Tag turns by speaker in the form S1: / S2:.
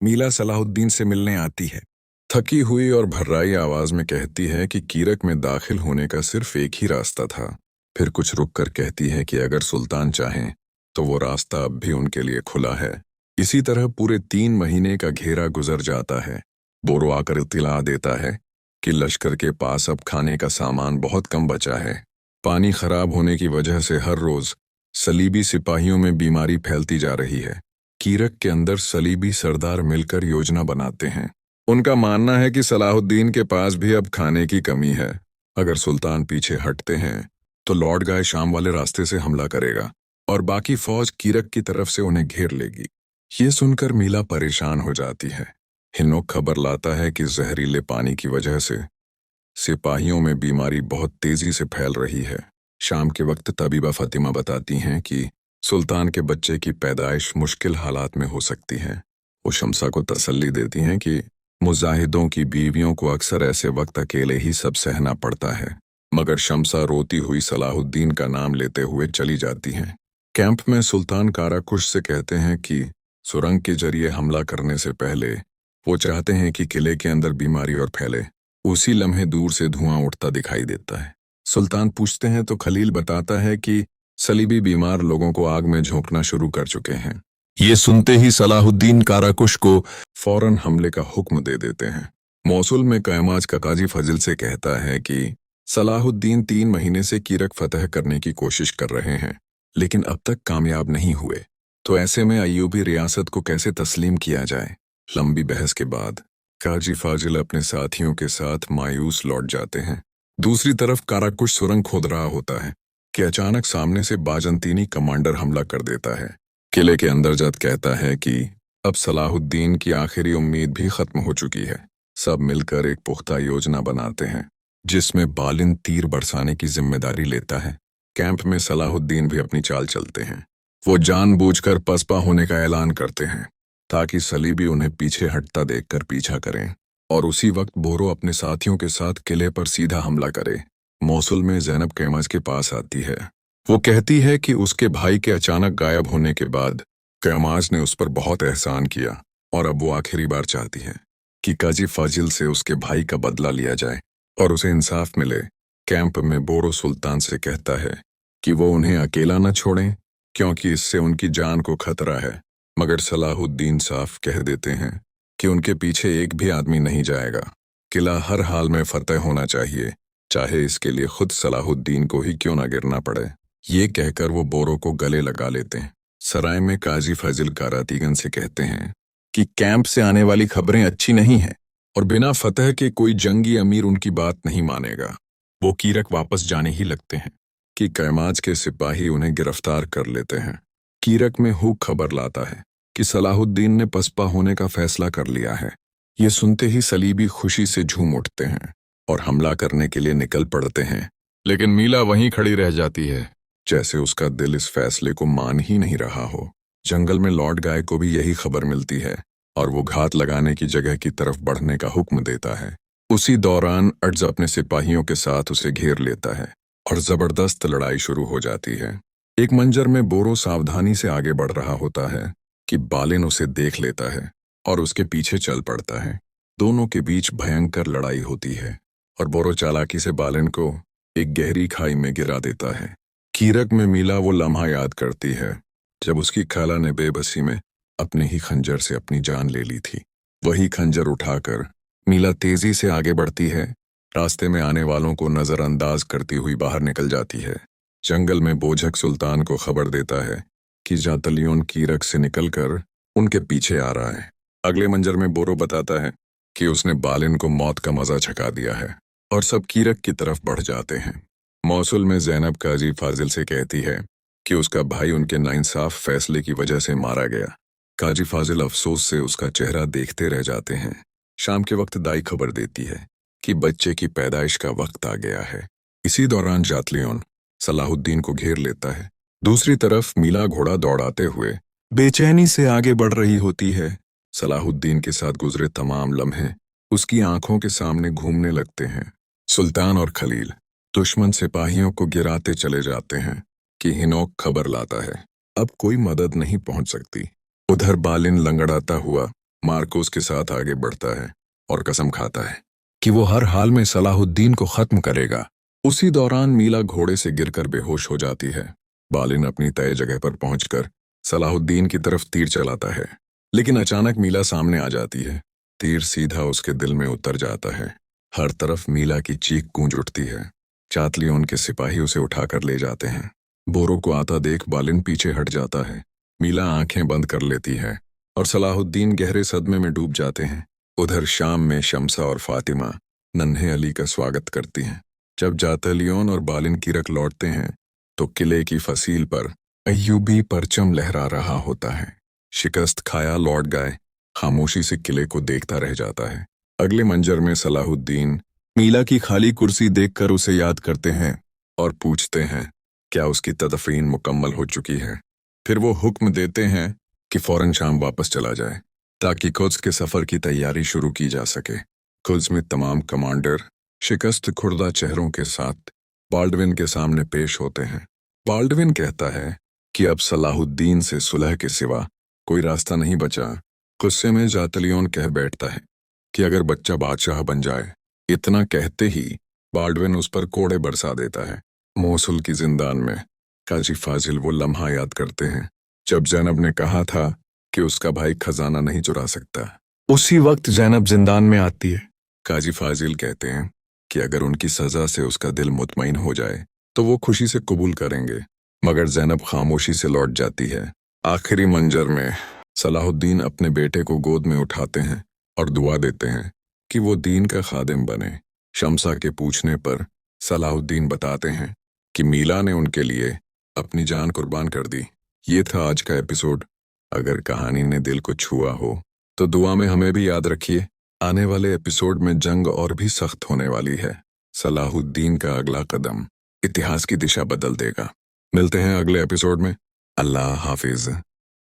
S1: मीला सलाहुद्दीन से मिलने आती है। थकी हुई और भर्राई आवाज में कहती है कि कीरक में दाखिल होने का सिर्फ एक ही रास्ता था। फिर कुछ रुक कर कहती है कि अगर सुल्तान चाहें तो वो रास्ता अब भी उनके लिए खुला है। इसी तरह पूरे 3 महीने का घेरा गुजर जाता है। बोरो आकर इत्तला देता है कि लश्कर के पास अब खाने का सामान बहुत कम बचा है। पानी खराब होने की वजह से हर रोज सलीबी सिपाहियों में बीमारी फैलती जा रही है। कीरक के अंदर सलीबी सरदार मिलकर योजना बनाते हैं। उनका मानना है कि सलाहुद्दीन के पास भी अब खाने की कमी है। अगर सुल्तान पीछे हटते हैं तो लॉर्ड गाय शाम वाले रास्ते से हमला करेगा और बाकी फौज कीरक की तरफ से उन्हें घेर लेगी। ये सुनकर मीला परेशान हो जाती है। हिनोक खबर लाता है कि जहरीले पानी की वजह से सिपाहियों में बीमारी बहुत तेजी से फैल रही है। शाम के वक्त तबीबा फातिमा बताती हैं कि सुल्तान के बच्चे की पैदाइश मुश्किल हालात में हो सकती है। वो शम्सा को तसल्ली देती हैं कि मुजाहिदों की बीवियों को अक्सर ऐसे वक्त अकेले ही सब सहना पड़ता है। मगर शम्सा रोती हुई सलाहुद्दीन का नाम लेते हुए चली जाती हैं। कैंप में सुल्तान काराकुश से कहते हैं कि सुरंग के जरिए हमला करने से पहले वो चाहते हैं कि किले के अंदर बीमारी और फैले। उसी लम्हे दूर से धुआं उठता दिखाई देता है। सुल्तान पूछते हैं तो खलील बताता है कि सलीबी बीमार लोगों को आग में झोंकना शुरू कर चुके हैं। ये सुनते ही सलाहुद्दीन काराकुश को फौरन हमले का हुक्म दे देते हैं। मौसुल में कैमाज का काजी फजिल से कहता है कि सलाहुद्दीन 3 महीने से कीरक फतह करने की कोशिश कर रहे हैं, लेकिन अब तक कामयाब नहीं हुए। तो ऐसे में अय्यूबी रियासत को कैसे तस्लीम किया जाए? लंबी बहस के बाद काजी फाजिल अपने साथियों के साथ मायूस लौट जाते हैं। दूसरी तरफ काराकुश सुरंग खोद रहा होता है कि अचानक सामने से बाजंतीनी कमांडर हमला कर देता है। किले के अंदर जद कहता है कि अब सलाहुद्दीन की आखिरी उम्मीद भी खत्म हो चुकी है। सब मिलकर एक पुख्ता योजना बनाते हैं जिसमें बालिन तीर बरसाने की जिम्मेदारी लेता है। कैंप में सलाहुद्दीन भी अपनी चाल चलते हैं। वो जानबूझकर पसपा होने का ऐलान करते हैं ताकि सलीबी उन्हें पीछे हटता देखकर पीछा करें और उसी वक्त बोरो अपने साथियों के साथ किले पर सीधा हमला करे। मौसुल में ज़ैनब कैमाज के पास आती है। वो कहती है कि उसके भाई के अचानक गायब होने के बाद कैमाज ने उस पर बहुत एहसान किया और अब वो आखिरी बार चाहती है कि काजी फाजिल से उसके भाई का बदला लिया जाए और उसे इंसाफ मिले। कैंप में बोरो सुल्तान से कहता है कि वो उन्हें अकेला न छोड़ें क्योंकि इससे उनकी जान को खतरा है। मगर सलाहुद्दीन साफ कह देते हैं कि उनके पीछे एक भी आदमी नहीं जाएगा। किला हर हाल में फतेह होना चाहिए, चाहे इसके लिए खुद सलाहुद्दीन को ही क्यों ना गिरना पड़े। ये कहकर वो बोरो को गले लगा लेते हैं। सराय में काजी फजिल कारातीगन से कहते हैं कि कैंप से आने वाली खबरें अच्छी नहीं हैं और बिना फतेह के कोई जंगी अमीर उनकी बात नहीं मानेगा। वो कीरक वापस जाने ही लगते हैं कि कैमाज के सिपाही उन्हें गिरफ्तार कर लेते हैं। कीरक में हुक खबर लाता है कि सलाहुद्दीन ने पसपा होने का फैसला कर लिया है। ये सुनते ही सलीबी खुशी से झूम उठते हैं और हमला करने के लिए निकल पड़ते हैं। लेकिन मीला वहीं खड़ी रह जाती है, जैसे उसका दिल इस फैसले को मान ही नहीं रहा हो। जंगल में लॉर्ड गाय को भी यही खबर मिलती है और वो घात लगाने की जगह की तरफ बढ़ने का हुक्म देता है। उसी दौरान अर्ज अपने सिपाहियों के साथ उसे घेर लेता है और जबरदस्त लड़ाई शुरू हो जाती है। एक मंजर में बोरो सावधानी से आगे बढ़ रहा होता है कि बालिन उसे देख लेता है और उसके पीछे चल पड़ता है। दोनों के बीच भयंकर लड़ाई होती है और बोरो चालाकी से बालिन को एक गहरी खाई में गिरा देता है। कीरक में मीला वो लम्हा याद करती है जब उसकी खाला ने बेबसी में अपने ही खंजर से अपनी जान ले ली थी। वही खंजर उठाकर मीला तेजी से आगे बढ़ती है। रास्ते में आने वालों को नजरअंदाज करती हुई बाहर निकल जाती है। जंगल में बोझक सुल्तान को खबर देता है कि जातलियोन कीरक से निकलकर उनके पीछे आ रहा है। अगले मंजर में बोरो बताता है कि उसने बालिन को मौत का मजा छका दिया है और सब कीरक की तरफ बढ़ जाते हैं। मौसुल में ज़ैनब काजी फाजिल से कहती है कि उसका भाई उनके नाइंसाफ फैसले की वजह से मारा गया। काजी फाजिल अफसोस से उसका चेहरा देखते रह जाते हैं। शाम के वक्त दाई खबर देती है कि बच्चे की पैदाइश का वक्त आ गया है। इसी दौरान जातलियोन सलाहुद्दीन को घेर लेता है। दूसरी तरफ मीला घोड़ा दौड़ाते हुए बेचैनी से आगे बढ़ रही होती है। सलाहुद्दीन के साथ गुजरे तमाम लम्हे उसकी आंखों के सामने घूमने लगते हैं। सुल्तान और खलील दुश्मन सिपाहियों को गिराते चले जाते हैं कि हिनोक खबर लाता है अब कोई मदद नहीं पहुंच सकती। उधर बालिन लंगड़ाता हुआ मार्कोस के साथ आगे बढ़ता है और कसम खाता है कि वो हर हाल में सलाहुद्दीन को खत्म करेगा। उसी दौरान मीला घोड़े से गिरकर बेहोश हो जाती है। बालिन अपनी तय जगह पर पहुंचकर सलाहुद्दीन की तरफ तीर चलाता है, लेकिन अचानक मीला सामने आ जाती है। तीर सीधा उसके दिल में उतर जाता है। हर तरफ मीला की चीख गूंज उठती है। चातलियों के सिपाही उसे उठाकर ले जाते हैं। बोरो को आता देख बालिन पीछे हट जाता है। मीला आंखें बंद कर लेती है और सलाहुद्दीन गहरे सदमे में डूब जाते हैं। उधर शाम में शम्सा और फातिमा नन्हे अली का स्वागत करती हैं। जब जातलियोन और बालिन कीरक लौटते हैं तो किले की फसील पर अय्यूबी परचम लहरा रहा होता है। शिकस्त खाया लौट गए खामोशी से किले को देखता रह जाता है। अगले मंजर में सलाहुद्दीन मीला की खाली कुर्सी देखकर उसे याद करते हैं और पूछते हैं क्या उसकी तदफीन मुकम्मल हो चुकी है। फिर वो हुक्म देते हैं कि फौरन शाम वापस चला जाए ताकि कुद्स के सफर की तैयारी शुरू की जा सके। कुद्स में तमाम कमांडर शिकस्त खुर्दा चेहरों के साथ बाल्डविन के सामने पेश होते हैं। बाल्डविन कहता है कि अब सलाहुद्दीन से सुलह के सिवा कोई रास्ता नहीं बचा। गुस्से में जातलियोन कह बैठता है कि अगर बच्चा बादशाह बन जाए। इतना कहते ही बाल्डविन उस पर कोड़े बरसा देता है। मोसुल की जिंदान में काजी फाजिल वो लम्हा याद करते हैं जब जैनब ने कहा था कि उसका भाई खजाना नहीं चुरा सकता। उसी वक्त जैनब जिंदान में आती है। काजी फाजिल कहते हैं कि अगर उनकी सजा से उसका दिल मुतमईन हो जाए तो वो खुशी से कबूल करेंगे, मगर जैनब खामोशी से लौट जाती है। आखिरी मंजर में सलाहुद्दीन अपने बेटे को गोद में उठाते हैं और दुआ देते हैं कि वो दीन का खादिम बने। शम्सा के पूछने पर सलाहुद्दीन बताते हैं कि मीला ने उनके लिए अपनी जान कुर्बान कर दी। ये था आज का एपिसोड। अगर कहानी ने दिल को छुआ हो तो दुआ में हमें भी याद रखिए। आने वाले एपिसोड में जंग और भी सख्त होने वाली है। सलाहुद्दीन का अगला कदम इतिहास की दिशा बदल देगा। मिलते हैं अगले एपिसोड में। अल्लाह हाफिज।